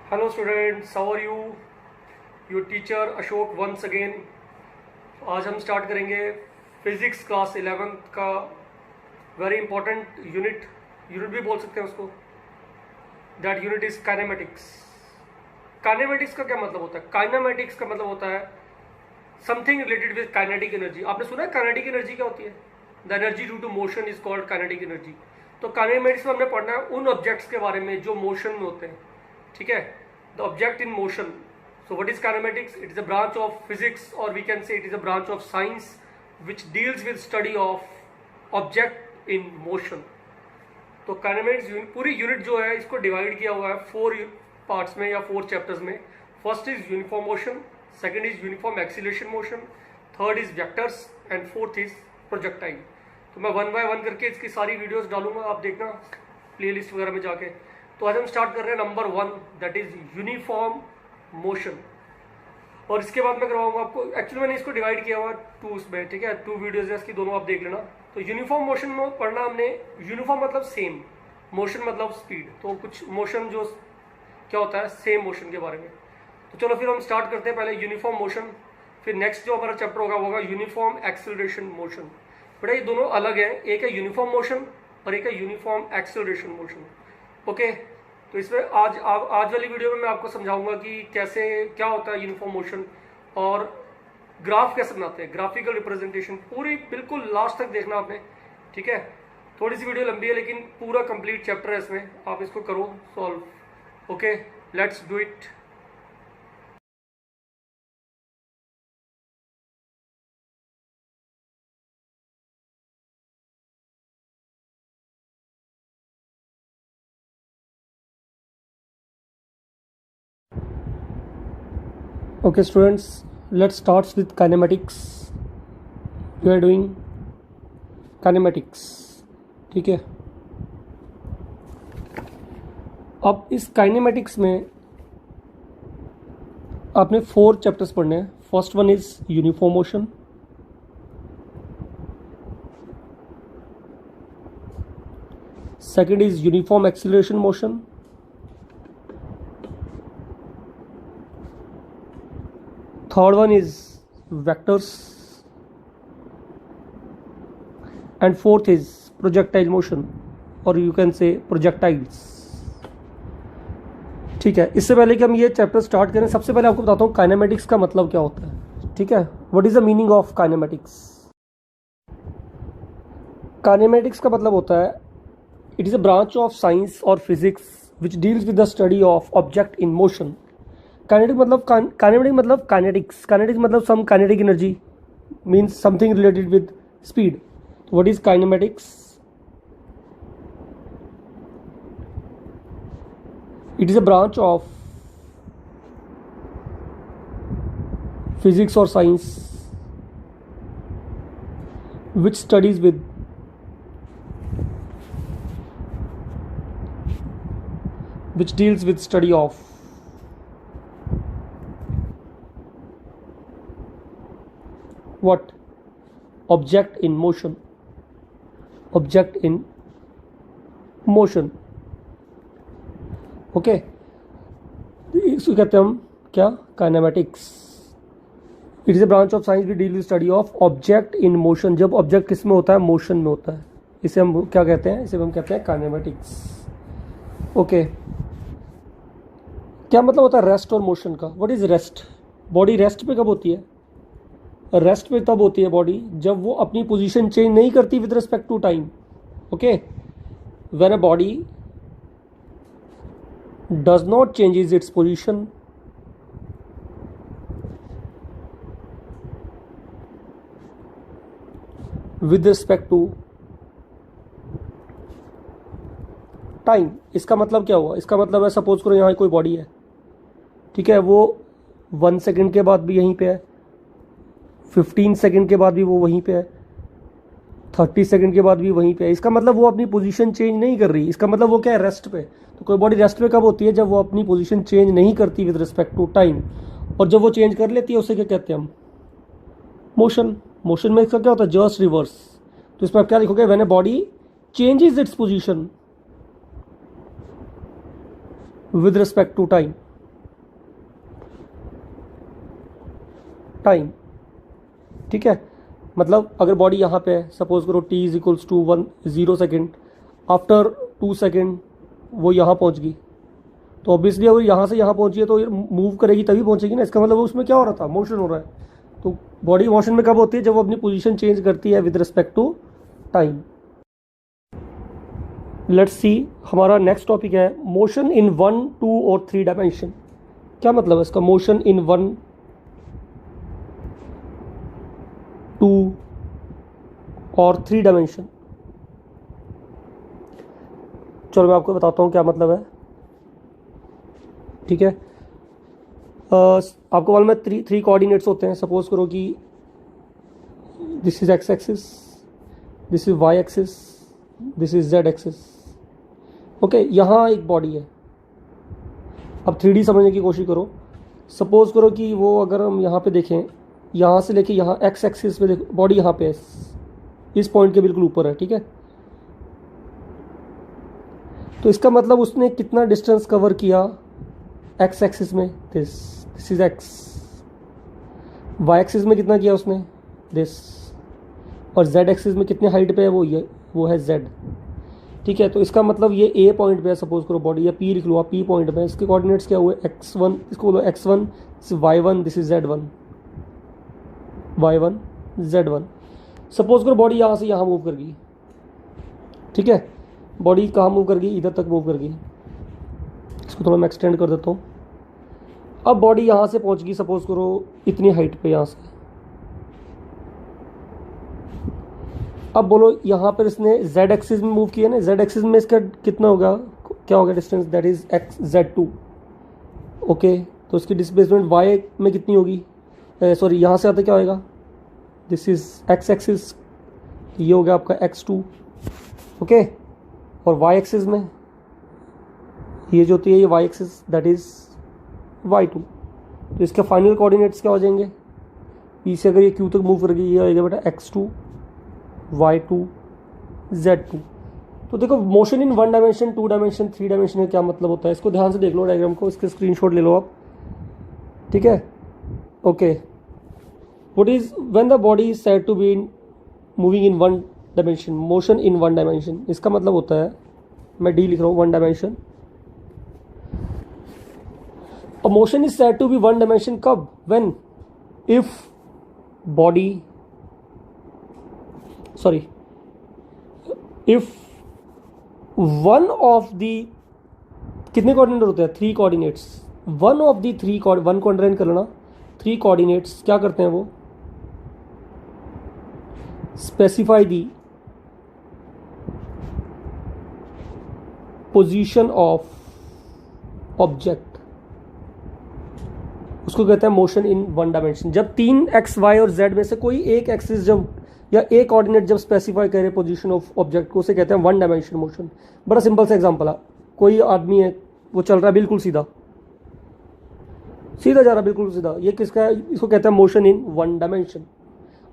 Hello students, how are you? Your teacher Ashok once again. आज हम start करेंगे physics class 11th का very important unit भी बोल सकते हैं उसको. That unit is kinematics. Kinematics का क्या मतलब होता है? काइनेमेटिक्स का मतलब होता है something related with kinetic energy. आपने सुना है काइनेटिक एनर्जी क्या होती है? The energy due to motion is called kinetic energy. तो काइनेमेटिक्स में हमने पढ़ना है उन ऑब्जेक्ट्स के बारे में जो मोशन में होते हैं. ठीक है, the object in motion. So what is kinematics? It is a branch of physics, or we can say it is a branch of science which deals with study of object in motion. तो kinematics पूरी unit जो है इसको divide किया हुआ है 4 parts में या 4 चैप्टर्स में. First is uniform motion, second is uniform acceleration motion, third is vectors and fourth is projectile. तो मैं 1 बाय 1 करके इसकी सारी वीडियोस डालूंगा, आप देखना प्लेलिस्ट वगैरह में जाके. तो आज हम स्टार्ट कर रहे हैं number 1, that is uniform motion. और इसके बाद मैं करवाऊंगा आपको, एक्चुअली मैंने इसको डिवाइड किया हुआ 2 में. ठीक है, 2 वीडियोज है इसकी, दोनों आप देख लेना. तो यूनिफॉर्म मोशन में पढ़ना हमने. यूनिफॉर्म मतलब सेम, मोशन मतलब स्पीड. तो कुछ मोशन जो क्या होता है सेम मोशन के बारे में. तो चलो फिर हम स्टार्ट करते हैं. पहले यूनिफॉर्म मोशन, फिर नेक्स्ट जो हमारा चैप्टर होगा वो होगा यूनिफॉर्म एक्सेलरेशन मोशन. बेटा ये दोनों अलग है, एक है यूनिफॉर्म मोशन और एक है यूनिफॉर्म एक्सेलरेशन मोशन. ओके, तो इसमें आज वाली वीडियो में मैं आपको समझाऊंगा कि कैसे क्या होता है यूनिफॉर्म मोशन और ग्राफ कैसे बनाते हैं, ग्राफिकल रिप्रेजेंटेशन. पूरी बिल्कुल लास्ट तक देखना आपने. ठीक है, थोड़ी सी वीडियो लंबी है लेकिन पूरा कंप्लीट चैप्टर है इसमें. आप इसको करो solve. Okay, let's do it. Okay students, let's start with kinematics. We are doing kinematics. ठीक है, अब इस काइनेमेटिक्स में आपने 4 चैप्टर्स पढ़ने हैं. First one is uniform motion, second is uniform acceleration motion, third one is vectors, and fourth is projectile motion, or you can say projectiles. ठीक है, इससे पहले कि हम ये चैप्टर स्टार्ट करें सबसे पहले आपको बताता हूँ काइनेमेटिक्स का मतलब क्या होता है. ठीक है, what is the meaning of kinematics. Kinematics का मतलब होता है it is a branch of science और physics which deals with the study of object in motion. Kinetic मतलब काइनेटिक्स. काइनेटिक्स मतलब some kinetic energy means something related with speed. What is kinematics? It is a branch of physics और science which studies with which deals with study of what? Object in motion. Object in motion. Okay, इसको कहते हैं हम क्या? Kinematics. It is a branch of science we deal with study of object in motion. जब object किस में होता है? मोशन में होता है. इसे हम क्या कहते हैं? इसे हम कहते हैं काइनेमेटिक्स. ओके, क्या मतलब होता है रेस्ट और मोशन का? What is rest? Body rest पे कब होती है? रेस्ट पे तब होती है बॉडी जब वो अपनी पोजीशन चेंज नहीं करती with respect to time. Okay, when a body does not changes its position with respect to time. इसका मतलब क्या हुआ? इसका मतलब है सपोज करो यहाँ कोई बॉडी है. ठीक है, वो 1 सेकेंड के बाद भी यहीं पे है, 15 सेकेंड के बाद भी वो वहीं पे है, 30 सेकेंड के बाद भी वहीं पे है. इसका मतलब वो अपनी पोजीशन चेंज नहीं कर रही. इसका मतलब वो क्या है? रेस्ट पे. तो कोई बॉडी रेस्ट पे कब होती है? जब वो अपनी पोजीशन चेंज नहीं करती विद रिस्पेक्ट टू टाइम. और जब वो चेंज कर लेती है उसे क्या कहते हैं हम? मोशन. मोशन में इसका क्या होता है? Just reverse. तो इसमें आप क्या लिखोगे? When a body changes its position with respect to time. Time, ठीक है। मतलब अगर बॉडी यहाँ पे है, सपोज करो t is equals to 0 second, after 2 second वो यहाँ पहुँच गई, तो ऑब्वियसली अगर यहाँ से यहाँ पहुँची है तो मूव करेगी तभी पहुँचेगी ना। इसका मतलब उसमें क्या हो रहा था, मोशन हो रहा है। तो बॉडी मोशन में कब होती है, जब वो अपनी पोजीशन चेंज करती है with respect to time. Let's see, हमारा नेक्स्ट टॉपिक है मोशन इन 1, 2 और 3 डायमेंशन। क्या मतलब है इसका, मोशन इन 1, 2 और 3 डायमेंशन। चलो मैं आपको बताता हूँ क्या मतलब है, ठीक है। आपको मालूम है 3 कोऑर्डिनेट्स होते हैं। सपोज करो कि this is x axis, this is y axis, this is z axis, okay. यहाँ एक बॉडी है। अब 3D समझने की कोशिश करो। सपोज करो कि वो अगर हम यहाँ पे देखें, यहाँ से लेके यहाँ एक्स एक्सिस पे देखो, बॉडी यहाँ पे है, इस पॉइंट के बिल्कुल ऊपर है, ठीक है। तो इसका मतलब उसने कितना डिस्टेंस कवर किया एक्स एक्सिस में, this is x. Y axis में कितना किया उसने, दिस। और जेड एक्सिस में कितने हाइट पे है वो है जेड, ठीक है। तो इसका मतलब ये ए पॉइंट पे है, सपोज करो बॉडी, या पी लिख लो आप, पी पॉइंट पे। इसके कोऑर्डिनेट्स क्या हुए, x1, इसको बोलो x1, this is y1, this is z1, y1 z1। Suppose करो बॉडी यहाँ से यहाँ मूव कर गई, ठीक है। बॉडी कहाँ मूव कर गई, इधर तक मूव कर गई। इसको थोड़ा मैं एक्सटेंड कर देता हूँ। अब बॉडी यहाँ से पहुँच गई, सपोज करो इतनी हाइट पे यहाँ से। अब बोलो यहाँ पर इसने z एक्सिस में मूव किया ना, z एक्सिस में इसका कितना होगा, क्या होगा distance, that is z2, okay. तो इसकी डिस्प्लेसमेंट y में कितनी होगी, सॉरी यहाँ से आते क्या होगा, दिस इज x एक्सिस, ये हो गया आपका x2, ओके। और y एक्सिस में ये जो होती है ये y axis, that is y2। तो इसके फाइनल कोऑर्डिनेट्स क्या हो जाएंगे, ई से अगर ये q तक मूव कर गई, ये आएगा बेटा x2, y2, z2। तो देखो motion in 1 dimension, 2 dimension, 3 dimension में क्या मतलब होता है, इसको ध्यान से देख लो डायग्राम को, इसके स्क्रीनशॉट ले लो आप, ठीक है, okay. What is when the body is said to be moving in 1 dimension, motion in 1 dimension, इसका मतलब होता है, मैं डी लिख रहा हूँ, 1 dimension. A motion is said to be 1 dimension कब, when if body, sorry, if one of the, कितने कोऑर्डिनेट होते हैं, 3 coordinates, one of the 3 one को अंडरलाइन कर लेना, 3 कोऑर्डिनेट्स क्या करते हैं वो, specify the position of object, उसको कहते हैं मोशन इन 1 डायमेंशन। जब 3 x, y और z में से कोई एक एक्सिस जब, या एक कोऑर्डिनेट जब स्पेसिफाई करे पोजीशन ऑफ ऑब्जेक्ट को, उसे कहते हैं 1 डायमेंशन मोशन। बड़ा सिंपल सा एग्जांपल है, कोई आदमी है, वो चल रहा है बिल्कुल सीधा सीधा जा रहा है, बिल्कुल सीधा, ये किसका है, इसको कहते हैं motion in 1 dimension.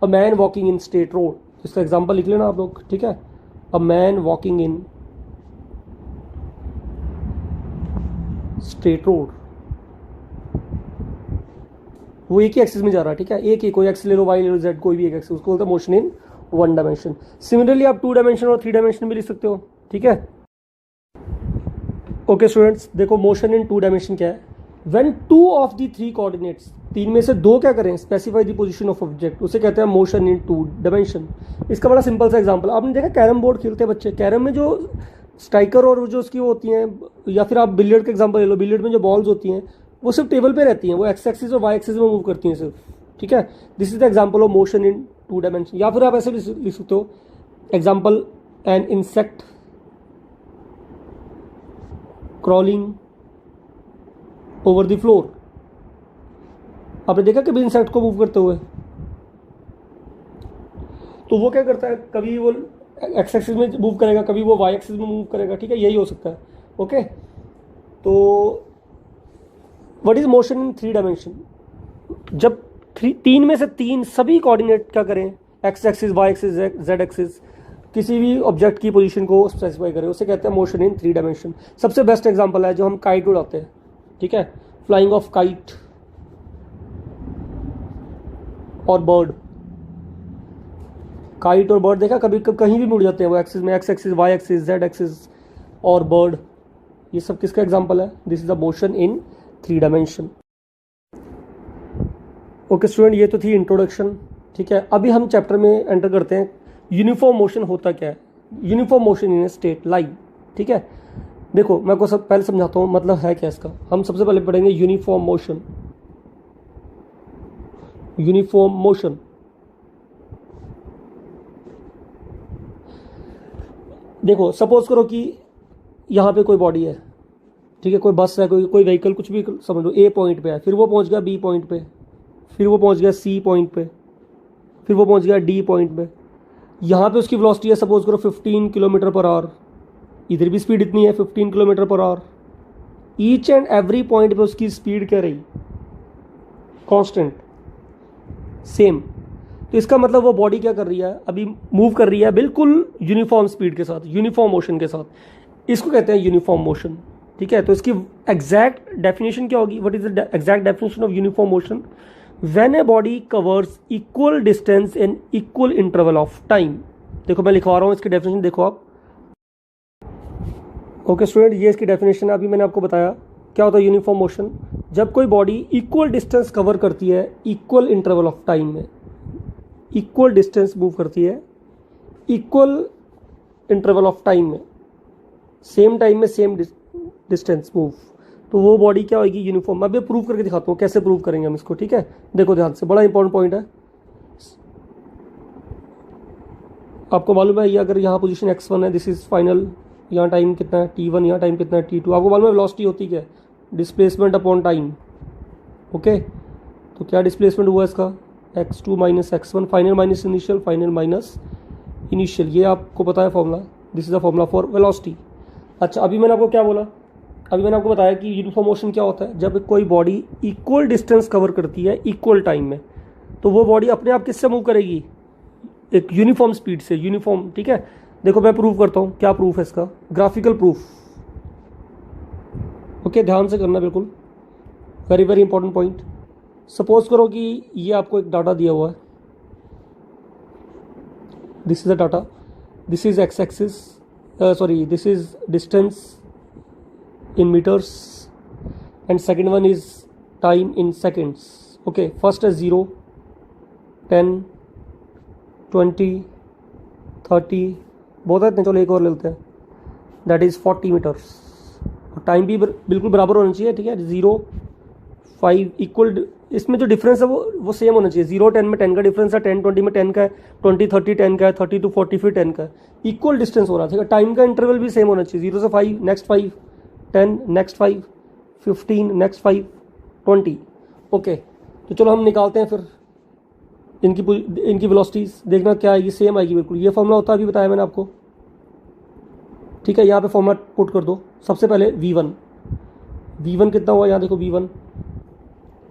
A man walking in straight road, इसका एग्जाम्पल लिख लेना आप लोग, ठीक है। A man walking in straight road, वो एक ही एक्सिस में जा रहा है, ठीक है, एक ही, कोई एक्स ले लो, वाई ले लो, जेड, कोई भी एक एक्सिस, उसको बोलते हैं मोशन इन 1 डायमेंशन। सिमिलरली आप 2 डायमेंशन और 3 डायमेंशन भी लिख सकते हो, ठीक है। ओके स्टूडेंट्स, देखो मोशन इन 2 डायमेंशन क्या है, व्हेन 2 ऑफ दी 3 कोऑर्डिनेट्स, 3 में से 2 क्या करें, specify the position of object, उसे कहते हैं मोशन इन 2 डायमेंशन। इसका बड़ा सिंपल सा एग्जांपल, आपने देखा कैरम बोर्ड खेलते हैं बच्चे, कैरम में जो स्ट्राइकर और जो उसकी होती हैं, या फिर आप बिलियर्ड का एग्जांपल ले लो, बिलियर्ड में जो बॉल्स होती हैं वो सिर्फ टेबल पे रहती हैं, वो एक्स एक्सिस और वाई एक्सिस में मूव करती हैं सिर्फ, ठीक है। This is the example of motion in 2 dimension. या फिर आप ऐसे लिख सकते हो, example, an insect crawling over the floor. आपने देखा कभी इंसेक्ट को मूव करते हुए, तो वो क्या करता है, कभी वो एक्स एक्सिस में मूव करेगा, कभी वो वाई एक्सिस में मूव करेगा, ठीक है, यही हो सकता है, ओके। तो what is motion in 3 dimension, जब 3 में से 3 सभी कोऑर्डिनेट क्या करें, x axis, y axis, z axis, किसी भी ऑब्जेक्ट की पोजीशन को स्पेसिफाई करें, उसे कहते हैं मोशन इन 3 डायमेंशन। सबसे बेस्ट एग्जांपल है जो हम काइट उड़ाते हैं, ठीक है, फ्लाइंग ऑफ काइट, और बर्ड, काइट और बर्ड देखा कभी कहीं भी मुड़ जाते हैं वो एक्सिस में, x axis, y axis, z axis और बर्ड, ये सब किसका एग्जांपल है? This is the motion in 3 dimension. Okay student, ये तो थी इंट्रोडक्शन। ठीक है, अभी हम चैप्टर में एंटर करते हैं। यूनिफॉर्म मोशन होता क्या है? Uniform motion in a straight line. ठीक है, देखो मैं आपको सब पहले समझाता हूँ मतलब है क्या इसका। हम सबसे पहले पढ़ेंगे यूनिफॉर्म मोशन। यूनिफॉर्म मोशन, देखो सपोज करो कि यहाँ पे कोई बॉडी है, ठीक है, कोई बस है, कोई व्हीकल, कुछ भी समझ लो, ए पॉइंट पे है, फिर वो पहुँच गया बी पॉइंट पे, फिर वो पहुँच गया सी पॉइंट पे, फिर वो पहुँच गया डी पॉइंट पे। यहाँ पे उसकी वेलोसिटी है सपोज करो 15 किलोमीटर पर आवर, इधर भी स्पीड इतनी है 15 kilometre per hour. Each and every point पे उसकी स्पीड क्या रही? Constant, same. तो इसका मतलब वो बॉडी क्या कर रही है? अभी मूव कर रही है बिल्कुल यूनिफॉर्म स्पीड के साथ, यूनिफॉर्म मोशन के साथ। इसको कहते हैं यूनिफॉर्म मोशन। ठीक है, तो इसकी एग्जैक्ट डेफिनेशन क्या होगी? What is the exact definition of uniform motion? When a body covers equal distance in equal interval of time. देखो मैं लिखवा रहा हूँ इसकी डेफिनेशन, देखो आप। ओके स्टूडेंट, ये इसकी डेफिनेशन है। अभी मैंने आपको बताया क्या होता है यूनिफॉर्म मोशन। जब कोई बॉडी इक्वल डिस्टेंस कवर करती है इक्वल इंटरवल ऑफ टाइम में, इक्वल डिस्टेंस मूव करती है इक्वल इंटरवल ऑफ टाइम में, सेम टाइम में सेम डिस्टेंस मूव, तो वो बॉडी क्या होगी? यूनिफॉर्म। मैं अभी प्रूव करके दिखाता हूँ कैसे प्रूव करेंगे हम इसको। ठीक है, देखो ध्यान से, बड़ा इंपॉर्टेंट पॉइंट है। आपको मालूम है ये अगर यहाँ पोजीशन x1 है, दिस इज फाइनल, यहाँ टाइम कितना है t1, यहाँ टाइम कितना है t2। आपको मालूम है वेलोसिटी होती क्या है? Displacement upon time. ओके, तो क्या डिस्प्लेसमेंट हुआ इसका? x2 minus x1, final minus initial, final minus initial. ये आपको पता है formula, this is the formula for velocity. अच्छा, अभी मैंने आपको क्या बोला? अभी मैंने आपको बताया कि यूनिफॉर्म मोशन क्या होता है? जब कोई बॉडी इक्वल डिस्टेंस कवर करती है इक्वल टाइम में, तो वो बॉडी अपने आप किससे मूव करेगी? एक यूनिफॉर्म स्पीड से, यूनिफॉर्म। ठीक है, देखो मैं प्रूव करता हूँ। क्या प्रूफ है इसका? Graphical proof. ओके, ध्यान से करना बिल्कुल, very very important point. Suppose करो कि ये आपको एक डाटा दिया हुआ है, this is the data, this is x axis, sorry this is distance in meters and second one is time in seconds. Okay, first is 0, 10, 20, 30, बहुत है, चलो एक और लेते हैं, दैट इज 40 मीटर्स। टाइम भी बिल्कुल बराबर होना चाहिए। ठीक है, 0, 5 इक्वल, इसमें जो डिफरेंस है वो सेम होना चाहिए। 0, 10 में 10 का डिफरेंस है, 10, 20 में 10 का है, 20, 30 10 का है, 30 to 40 फिर 10 का है, इक्वल डिस्टेंस हो रहा है। ठीक है, टाइम का इंटरवल भी सेम होना चाहिए, 0 से 5, नेक्स्ट 5, 10, नेक्स्ट 5, 15, नेक्स्ट 5, 20। ओके, तो चलो हम निकालते हैं फिर इनकी वेलोसिटीज। देखना क्या आएगी, सेम आएगी बिल्कुल। ये फॉर्मूला होता है, अभी बताया मैंने आपको। ठीक है, यहाँ पे फॉर्मूला पुट कर दो। सबसे पहले v1 कितना हुआ? यहाँ देखो v1,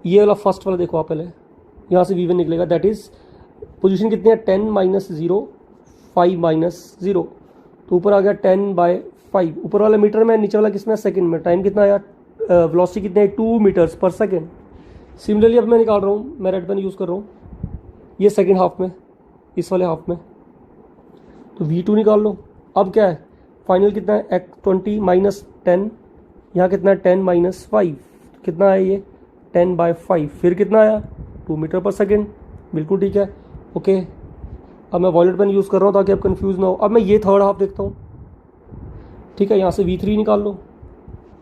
ये वाला फर्स्ट वाला देखो आप, पहले यहाँ से v1 निकलेगा, दैट इज पोजीशन कितनी है? 10 माइनस 0, 5 माइनस 0, तो ऊपर आ गया 10/5। ऊपर वाला मीटर में, नीचे वाला किसमें? सेकंड में। टाइम कितना आया? वेलोसिटी कितने है? 2 मीटर्स पर सेकंड। सिमिलरली अब मैं निकाल रहा हूँ, मैं रेड पेन यूज़ कर रहा हूँ, ये सेकंड हाफ में, इस वाले हाफ में, तो v2 निकाल लो। अब क्या है? फाइनल कितना है? 20 माइनस 10, यहाँ कितना है? 10 माइनस 5, कितना है ये? 10/5। फिर कितना आया? 2 मीटर पर सेकेंड। बिल्कुल ठीक है। ओके, अब मैं वॉलेट पेन यूज़ कर रहा हूँ ताकि आप कंफ्यूज ना हो। अब मैं ये थर्ड हाफ देखता हूँ। ठीक है, यहाँ से v3 निकाल लो,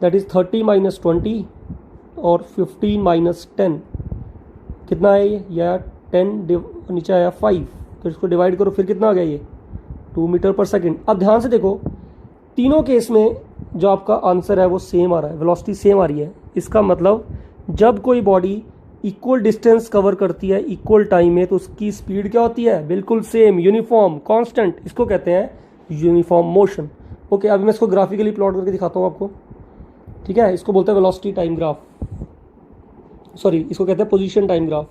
दैट इज़ 30 माइनस 20 और 15 माइनस 10, कितना है ये? या 10 नीचे आया 5, तो इसको डिवाइड करो, फिर कितना आ गया ये? 2 मीटर पर सेकेंड। अब ध्यान से देखो, तीनों केस में जो आपका आंसर है वो सेम आ रहा है, वेलोसिटी सेम आ रही है। इसका मतलब जब कोई बॉडी इक्वल डिस्टेंस कवर करती है इक्वल टाइम में, तो उसकी स्पीड क्या होती है? बिल्कुल सेम, यूनिफॉर्म, कांस्टेंट। इसको कहते हैं यूनिफॉर्म मोशन। ओके, अभी मैं इसको ग्राफिकली प्लॉट करके दिखाता हूँ आपको। ठीक है, इसको बोलते हैं वेलोसिटी टाइम ग्राफ, सॉरी इसको कहते हैं position time graph.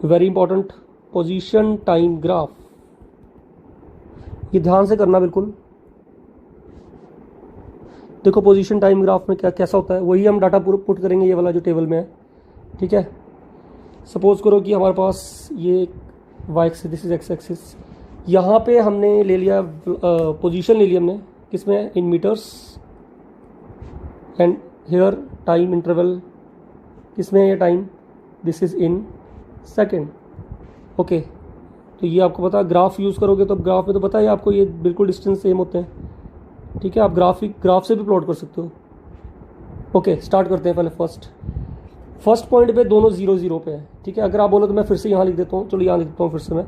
Very important, position time graph, ये ध्यान से करना बिल्कुल। देखो पोजीशन टाइम ग्राफ में क्या कैसा होता है, वही हम डाटा पुट करेंगे, ये वाला जो टेबल में है। ठीक है, सपोज करो कि हमारे पास ये y axis, this is x axis, यहाँ पे हमने ले लिया पोजीशन ले ली हमने किसमें, in metres, and here time interval किसमें है ये time, this is in second. Okay, तो ये आपको पता, ग्राफ यूज़ करोगे तो ग्राफ में तो पता है आपको ये बिल्कुल डिस्टेंस सेम होते हैं, ठीक है। आप ग्राफ से भी प्लॉट कर सकते हो। ओके, स्टार्ट करते हैं। पहले फर्स्ट पॉइंट पे दोनों 0 0 पे है, ठीक है। अगर आप बोलो तो मैं फिर से यहाँ लिख देता हूँ, चलो यहाँ लिख देता हूँ फिर से मैं।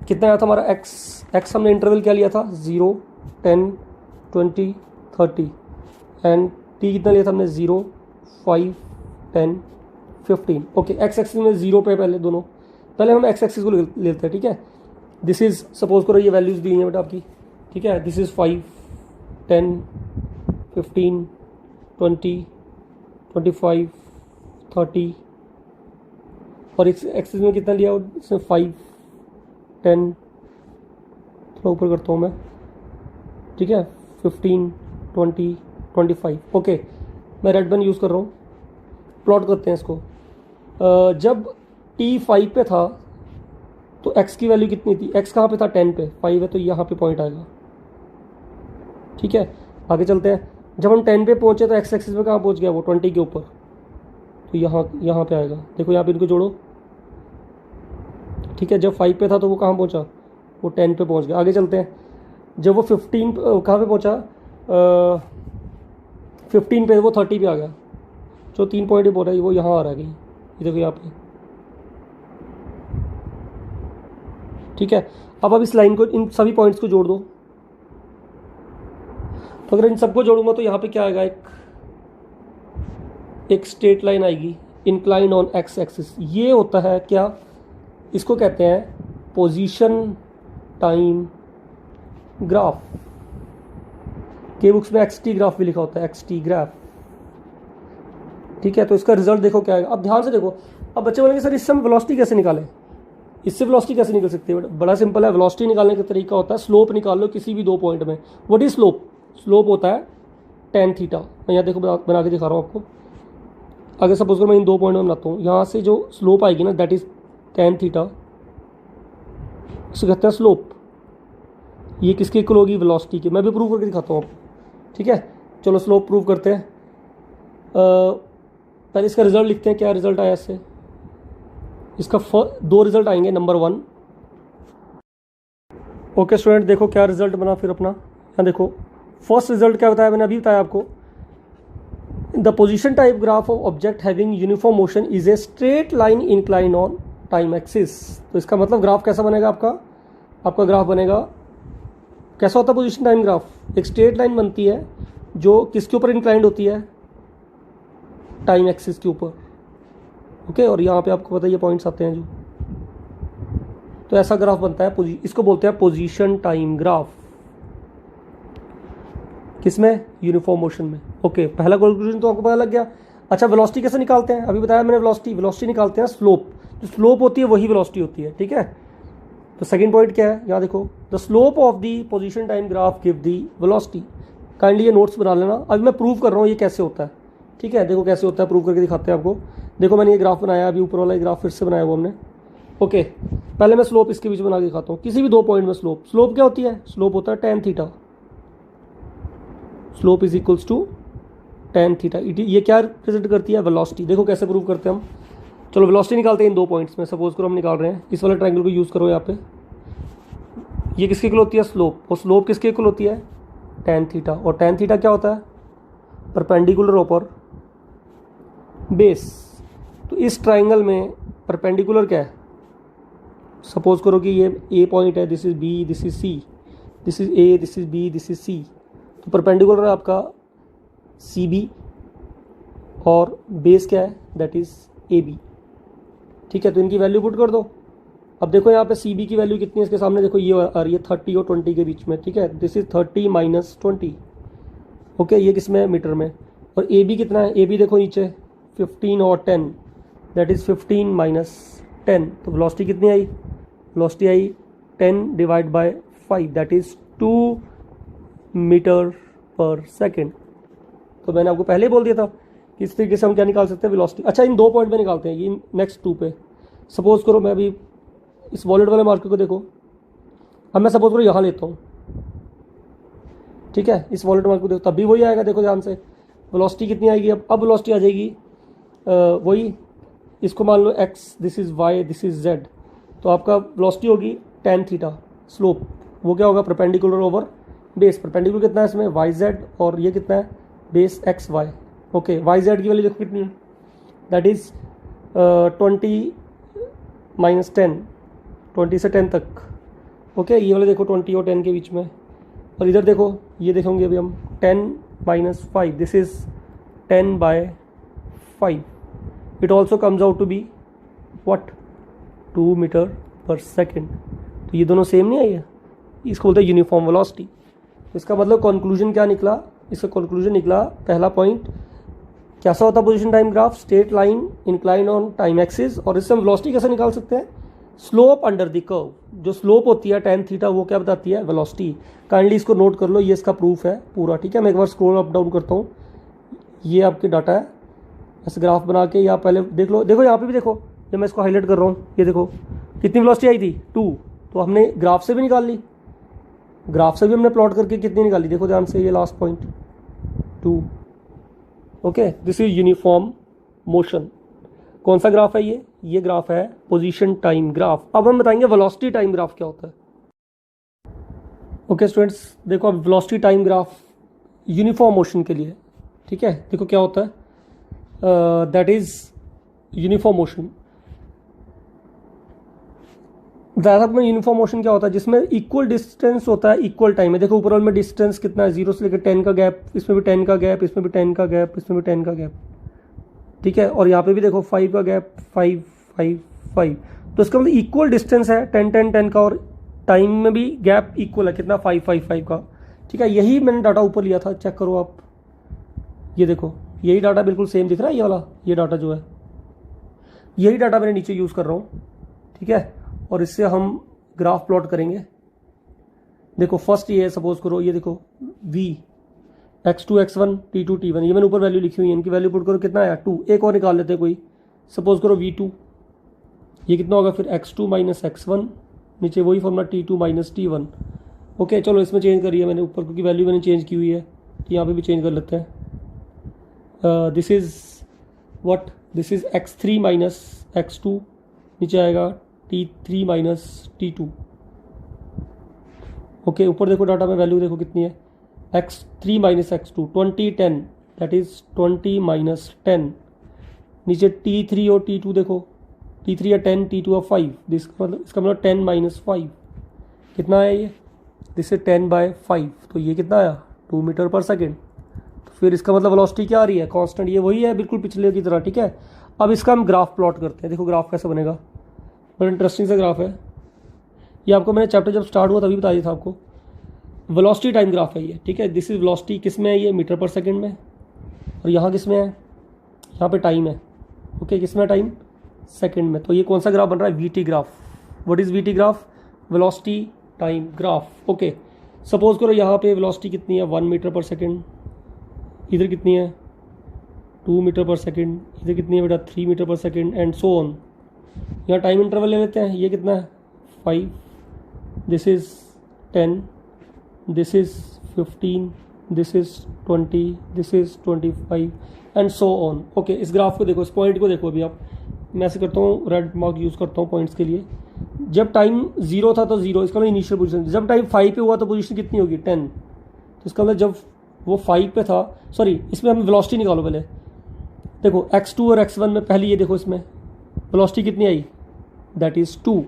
कितना आया था हमारा एक्स हमने इंटरवल क्या लिया था, 0 10 20 30, एंड टी कितना लिया था हमने, 0 5 10 15। ओके, एक्स एक्सिस में 0 पे पहले दोनों, पहले हम एक्स एक्सिस को लेते हैं, ठीक है। दिस इज़, सपोज करो ये वैल्यूज़ दी हुई हैं बेटा आपकी, ठीक है। दिस इज़ 5 10 15 20 25 30, और इस एक्सिस में कितना लिया, इसमें 5 10, थोड़ा ऊपर करता हूँ मैं, ठीक है, 15 20 25। ओके, मैं रेड पेन यूज़ कर रहा हूँ। प्लॉट करते हैं इसको। जब t 5 पे था तो x की वैल्यू कितनी थी, x कहाँ पे था, 10 पे, 5 है तो यहाँ पे पॉइंट आएगा, ठीक है। आगे चलते हैं। जब हम 10 पे पहुँचे तो x एक्सिस पे कहाँ पहुँच गया, वो 20 के ऊपर, तो यहाँ पे आएगा। देखो यहाँ पे इनको जोड़ो, ठीक है। जब 5 पे था तो वो कहाँ पहुँचा, वो 10 पे पहुँच गया। आगे चलते हैं। जब वो 15 कहाँ पे पहुँचा, 15 पे, वो 30 पे आ गया। जो 3 पॉइंट बोल रहा है वो यहाँ आ रहा है कहीं, ये देखो यहाँ पे, ठीक है। अब इस लाइन को, इन सभी पॉइंट्स को जोड़ दो। तो अगर इन सबको जोड़ूंगा तो यहाँ पे क्या आएगा, एक स्ट्रेट लाइन आएगी, इंक्लाइन ऑन एक्स एक्सिस। ये होता है क्या, इसको कहते हैं पोजीशन टाइम ग्राफ। के बुक्स में एक्स टी ग्राफ भी लिखा होता है, एक्स टी ग्राफ, ठीक है। तो इसका रिजल्ट देखो क्या आएगा। अब ध्यान से देखो। अब बच्चे बोलेंगे सर इससे हम वेलोसिटी कैसे निकालें, इससे वेलोसिटी कैसे निकल सकती है। बड़ा सिंपल है। वेलोसिटी निकालने का तरीका होता है, स्लोप निकाल लो किसी भी दो पॉइंट में। व्हाट इज स्लोप, स्लोप होता है tan थीटा। मैं यहाँ देखो बना के दिखा रहा हूँ आपको। अगर सपोज करो मैं इन दो पॉइंट में बनाता हूँ, यहाँ से जो स्लोप आएगी ना, दैट इज tan थीटा, इसे कहते हैं स्लोप। ये किसके इक्वल होगी, वेलोसिटी की। मैं भी प्रूव करके दिखाता हूँ आपको, ठीक है। चलो स्लोप प्रूव करते हैं। पहले इसका रिजल्ट लिखते हैं, क्या रिजल्ट आया इससे। इसका दो रिजल्ट आएंगे। नंबर 1, ओके स्टूडेंट देखो क्या रिजल्ट बना फिर अपना। यहाँ देखो फर्स्ट रिजल्ट क्या बताया मैंने, अभी बताया आपको। The position type graph of object having uniform motion is a straight line incline on time axis. तो इसका मतलब ग्राफ कैसा बनेगा आपका ग्राफ बनेगा कैसा होता है पोजीशन टाइम ग्राफ, एक स्ट्रेट लाइन बनती है जो किसके ऊपर इंक्लाइंड होती है, टाइम एक्सिस के ऊपर, ओके। और यहाँ पे आपको पता है ये पॉइंट्स आते हैं जो, तो ऐसा ग्राफ बनता है। इसको बोलते हैं पोजीशन टाइम ग्राफ, किसमें, यूनिफॉर्म मोशन में। ओके, पहला कंक्लूजन तो आपको पता लग गया। अच्छा वेलोसिटी कैसे निकालते हैं, अभी बताया मैंने। वेलोसिटी निकालते हैं स्लोप, जो स्लोप होती है वही वेलोसिटी होती है, ठीक है। तो सेकंड पॉइंट क्या है, यहाँ देखो, the slope of the position time graph give the velocity. Kindly ये नोट्स बना लेना। अभी मैं प्रूव कर रहा हूँ ये कैसे होता है, ठीक है। देखो कैसे होता है, प्रूव करके दिखाते हैं आपको। देखो मैंने ये ग्राफ बनाया, अभी ऊपर वाला ग्राफ फिर से बनाया हुआ हमने, ओके। पहले मैं स्लोप इसके बीच में बना के दिखाता हूँ, किसी भी दो पॉइंट में स्लोप क्या होती है, स्लोप होता है tan theta. Slope is equals to tan theta. ये क्या रिप्रेजेंट करती है, वेलोसिटी। देखो कैसे प्रूव करते हैं हम। चलो वेलोसिटी निकालते हैं इन दो पॉइंट्स में। सपोज करो हम निकाल रहे हैं, इस वाले ट्रायंगल को यूज़ करो यहाँ पे। ये किसके इक्वल होती है, स्लोप। और स्लोप किसके इक्वल होती है, tan थीटा। और tan थीटा क्या होता है, परपेंडिकुलर ऊपर बेस। तो इस ट्राइंगल में परपेंडिकुलर क्या है, सपोज करो कि ये ए पॉइंट है, this is B, this is C, this is A, this is B, this is C. तो परपेंडिकुलर है आपका सी बी, और बेस क्या है, दैट इज ए बी, ठीक है। तो इनकी वैल्यू पुट कर दो। अब देखो यहाँ पे सी बी की वैल्यू कितनी है, इसके सामने देखो ये आ रही है 30 और 20 के बीच में, ठीक है। This is 30 minus 20, okay. ये किस में, मीटर में। और ए बी कितना है, ए बी देखो नीचे 15 और 10, दैट इज़ 15 माइनस 10। तो वेलोसिटी कितनी आई, वेलोसिटी आई 10 divide by 5, that is 2 metre per second. तो मैंने आपको पहले ही बोल दिया था कि इस तरीके से हम क्या निकाल सकते हैं, वेलोसिटी। अच्छा इन दो पॉइंट पे निकालते हैं, ये नेक्स्ट 2 पे। सपोज करो मैं अभी इस वॉलेट वाले मार्कर को देखो, अब मैं सपोज करो यहाँ लेता हूँ, ठीक है, इस वॉलेट मार्कर को देखो, तब भी वही आएगा। देखो ध्यान से, वेलोसिटी कितनी आएगी अब वेलोसिटी आ जाएगी वही, इसको मान लो x, this is y, this is z, तो आपका वेलोसिटी होगी tan थीटा। स्लोप वो क्या होगा, परपेंडिकुलर ओवर बेस। परपेंडिकुलर कितना है इसमें, yz, और ये कितना है, बेस xy। ओके, yz की वैल्यू देखो कितनी है, दैट इज़ 20 माइनस 10, 20 से 10 तक। ओके, ये वाले देखो 20 और 10 के बीच में। और इधर देखो, ये देखेंगे अभी हम 10 minus 5, this is 10/5। It also comes out to be what, 2 metre per second. तो ये दोनों सेम नहीं है, ये इसको बोलते हैं यूनिफॉर्म वेलोसिटी। इसका मतलब कंक्लूजन क्या निकला, इसका कंक्लूजन निकला, पहला पॉइंट कैसा होता है position time graph, straight line incline on time axis. और इससे हम वेलोसिटी कैसे निकाल सकते हैं, स्लोप अंडर द कर्व। जो स्लोप होती है tan थीटा वो क्या बताती है, वेलोसिटी। काइंडली इसको नोट कर लो, ये इसका प्रूफ है पूरा, ठीक है। मैं एक बार स्क्रॉल अप डाउन करता हूँ, ये आपकी डाटा है, ऐसे ग्राफ बना के, या पहले देख लो, देखो यहाँ पे भी देखो, जब मैं इसको हाईलाइट कर रहा हूँ, ये देखो कितनी वेलोसिटी आई थी 2, तो हमने ग्राफ से भी निकाल ली, ग्राफ से भी हमने प्लॉट करके कितनी निकाली, देखो ध्यान से, ये last point 2। Okay, this is uniform motion. कौन सा ग्राफ है ये ग्राफ है पोजीशन टाइम ग्राफ। अब हम बताएंगे वेलोसिटी टाइम ग्राफ क्या होता है। ओके स्टूडेंट्स, देखो अब velocity time graph uniform motion के लिए, ठीक है। देखो क्या होता है, दैट इज यूनिफॉर्म मोशन। ज़्यादातर में यूनिफॉर्म मोशन क्या होता है, जिसमें इक्वल डिस्टेंस होता है, इक्वल टाइम है। देखो ऊपर वाले में डिस्टेंस कितना है, 0 से लेकर 10 का गैप, इसमें भी 10 का गैप, इसमें भी 10 का गैप, इसमें भी 10 का गैप, ठीक है। और यहाँ पे भी देखो 5 का गैप, 5 5 5, तो इसका मतलब इक्वल डिस्टेंस है 10 10 10 का, और टाइम में भी गैप इक्वल है, कितना 5 5 5 का, ठीक है। यही मैंने डाटा ऊपर लिया था, चेक करो आप, ये देखो यही डाटा बिल्कुल सेम दिख रहा है, ये वाला, ये डाटा जो है, यही डाटा मैंने नीचे यूज़ कर रहा हूँ, ठीक है। और इससे हम ग्राफ प्लॉट करेंगे। देखो फर्स्ट ये है, सपोज करो, ये देखो v, x2 x1 t2 t1, ये मैंने ऊपर वैल्यू लिखी हुई है, इनकी वैल्यू पुट करो, कितना आया 2। एक और निकाल लेते हैं कोई, सपोज करो v2, ये कितना होगा फिर x2 माइनस x1, नीचे वही formula t2 minus t1। Okay चलो इसमें चेंज करिए मैंने ऊपर, क्योंकि वैल्यू मैंने चेंज की हुई है, तो यहाँ पे भी चेंज कर लेते हैं। This is what, this is x3 minus x2, नीचे आएगा t3 माइनस t2। ओके ऊपर देखो डाटा में वैल्यू देखो कितनी है, x3 minus x2 20 10, that is 20 minus 10। नीचे t3 और t2 देखो, t3 या 10, t2 या 5, इसका मतलब 10 माइनस 5 कितना है ये, दिस इज 10/5, तो ये कितना आया 2 मीटर पर सेकेंड। तो फिर इसका मतलब वेलोसिटी क्या आ रही है, कांस्टेंट, ये वही है बिल्कुल पिछले की तरह, ठीक है। अब इसका हम ग्राफ प्लॉट करते हैं। देखो ग्राफ कैसे बनेगा, बड़ा इंटरेस्टिंग सा ग्राफ है ये, आपको मैंने चैप्टर जब स्टार्ट हुआ तभी बता दिया था आपको। वेलोसिटी टाइम ग्राफ है ये, ठीक है। दिस इज वेलोसिटी किस में है, ये मीटर पर सेकंड में, और यहाँ किस में है, यहाँ पे टाइम है, ओके किस में है टाइम, सेकंड में। तो ये कौन सा ग्राफ बन रहा है, VT graph. What is VT graph, velocity time graph. Okay suppose करो यहाँ पे वेलोसिटी कितनी है 1 मीटर पर सेकेंड, इधर कितनी है 2 मीटर पर सेकेंड, इधर कितनी है बेटा 3 metre per second, and so on. यहाँ टाइम इंटरवल ले लेते हैं, ये कितना है 5, this is 10, this is 15, this is 20, this is 25, and so on. Okay इस ग्राफ को देखो, इस पॉइंट को देखो। अभी आप, मैं ऐसे करता हूँ, रेड मार्क यूज़ करता हूँ पॉइंट्स के लिए। जब टाइम 0 था तो 0, इसका मतलब इनिशियल पोजीशन। जब टाइम 5 पे हुआ तो पोजीशन कितनी होगी 10, तो इसका मतलब जब वो 5 पे था, सॉरी इसमें हम वेलोसिटी निकालो पहले। देखो x2 और x1 में, पहले ये देखो इसमें वेलोसिटी कितनी आई, दैट इज़ 2,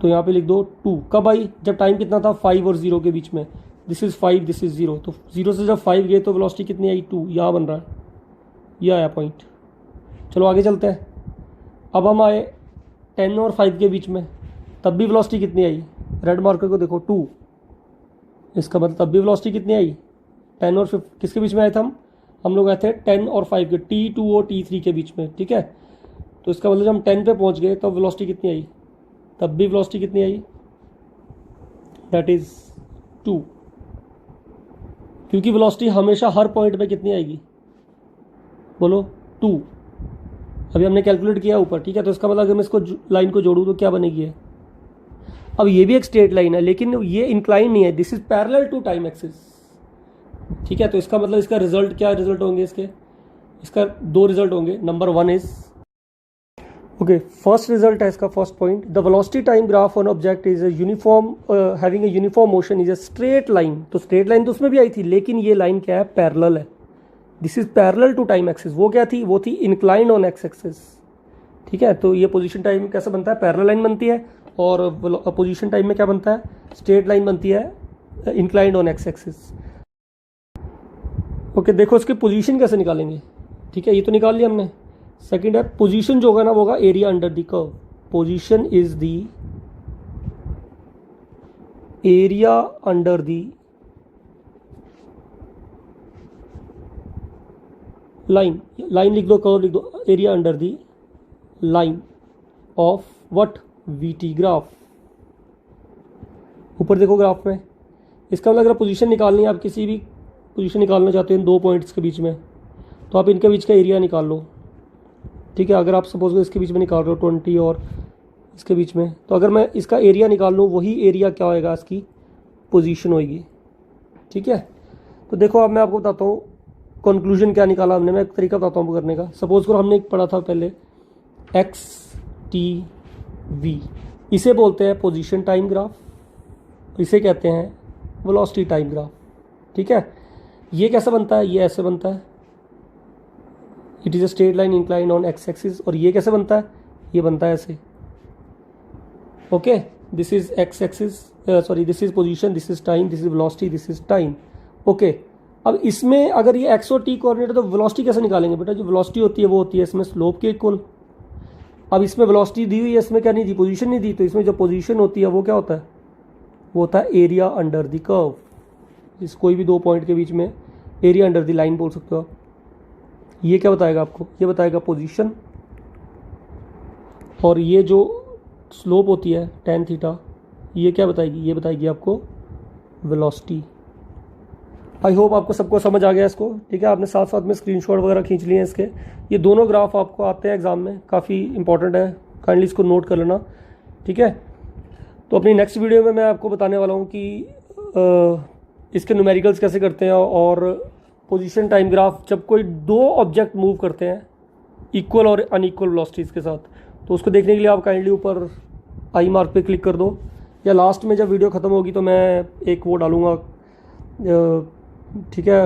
तो यहाँ पे लिख दो 2। कब आई, जब टाइम कितना था 5 और 0 के बीच में, दिस इज़ 5, दिस इज़ 0, तो 0 से जब 5 गए तो वेलोसिटी कितनी आई 2, यहाँ बन रहा है, ये आया पॉइंट। चलो आगे चलते हैं। अब हम आए 10 और 5 के बीच में, तब भी वेलोसिटी कितनी आई, रेड मार्कर को देखो 2, इसका मतलब तब भी वेलोसिटी कितनी आई 10 और 5, किसके बीच में आए थे हम लोग आए थे 10 और 5 के, t2 और t3 के बीच में, ठीक है। तो इसका मतलब जब हम 10 पे पहुंच गए तब वेलोसिटी कितनी आई, तब भी वेलोसिटी कितनी आई, दैट इज 2, क्योंकि वेलोसिटी हमेशा हर पॉइंट पे कितनी आएगी, बोलो 2। अभी हमने कैलकुलेट किया ऊपर, ठीक है। तो इसका मतलब अगर मैं इसको लाइन को जोड़ूँ तो क्या बनेगी है। अब ये भी एक स्ट्रेट लाइन है लेकिन ये इंक्लाइन नहीं है, this is parallel to time axis, ठीक है। तो इसका मतलब इसका रिजल्ट क्या रिजल्ट होंगे इसके, इसका दो रिजल्ट होंगे। Number one is okay, first result है इसका, first point, the velocity time graph on object is uniform having a uniform motion is a straight line. तो स्ट्रेट लाइन तो उसमें भी आई थी लेकिन ये लाइन क्या है, पैरेलल है, this is parallel to time axis. वो क्या थी, वो थी इंक्लाइंड ऑन एक्स एक्सिस, ठीक है। तो ये पोजीशन टाइम कैसे बनता है, पैरेलल लाइन बनती है, और पोजीशन टाइम में क्या बनता है, स्ट्रेट लाइन बनती है inclined on x axis. Okay, देखो इसकी पोजीशन कैसे निकालेंगे, ठीक है। ये तो निकाल लिया हमने। सेकंड है पोजीशन जो होगा ना वो होगा area under the curve. Position is the area under the line, line लिख दो, कर्व लिख दो, area under the line of what, VT graph. ऊपर देखो ग्राफ में, इसका मतलब अगर पोजीशन निकालनी है, आप किसी भी पोजीशन निकालना चाहते हो इन दो पॉइंट्स के बीच में, तो आप इनके बीच का एरिया निकाल लो, ठीक है। अगर आप सपोज इसके बीच में निकाल रहे हो 20 और इसके बीच में, तो अगर मैं इसका एरिया निकाल लूँ वही एरिया क्या होएगा, इसकी पोजीशन होएगी, ठीक है। तो देखो अब मैं आपको बताता हूँ कंक्लूजन क्या निकाला हमने, मैं एक तरीका बताता हूँ करने का। सपोज करो हमने एक पढ़ा था पहले एक्स टी वी, इसे बोलते हैं पोजीशन टाइम ग्राफ, इसे कहते हैं वेलोसिटी टाइम ग्राफ, ठीक है। ये कैसे बनता है, ये ऐसे बनता है, it is a straight line incline on x axis. और ये कैसे बनता है, ये बनता है ऐसे, okay. This is x axis, sorry this is position, this is time, this is velocity, this is time, okay. अब इसमें अगर ये एक्स और टी कोऑर्डिनेट है तो वेलोसिटी कैसे निकालेंगे बेटा, जो वेलोसिटी होती है वो होती है इसमें स्लोप के इक्वल। अब इसमें वेलोसिटी दी हुई है, इसमें क्या नहीं दी, पोजीशन नहीं दी, तो इसमें जो पोजीशन होती है वो क्या होता है, वो होता है एरिया अंडर द कर्व। इस कोई भी दो पॉइंट के बीच में एरिया अंडर द लाइन बोल सकते हो आप। ये क्या बताएगा आपको, ये बताएगा पोजीशन, और ये जो स्लोप होती है tan थीटा, ये क्या बताएगी, ये बताएगी आपको वेलोसिटी। आई होप आपको सबको समझ आ गया इसको, ठीक है। आपने साथ साथ में स्क्रीनशॉट वगैरह खींच लिए हैं इसके। ये दोनों ग्राफ आपको आते हैं एग्जाम में, काफ़ी इंपॉर्टेंट है, काइंडली इसको नोट कर लेना, ठीक है। तो अपनी नेक्स्ट वीडियो में मैं आपको बताने वाला हूँ कि इसके न्यूमेरिकल्स कैसे करते हैं, और पोजीशन टाइम ग्राफ जब कोई दो ऑब्जेक्ट मूव करते हैं इक्वल और अनइक्वल वेलोसिटीज़ के साथ, तो उसको देखने के लिए आप काइंडली ऊपर आई मार्क पे क्लिक कर दो, या लास्ट में जब वीडियो ख़त्म होगी तो मैं एक वो डालूँगा, ठीक है,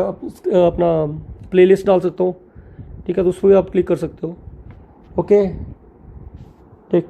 अपना प्लेलिस्ट डाल सकता हूँ, ठीक है। तो उस पर आप क्लिक कर सकते हो, ओके, टेक केयर।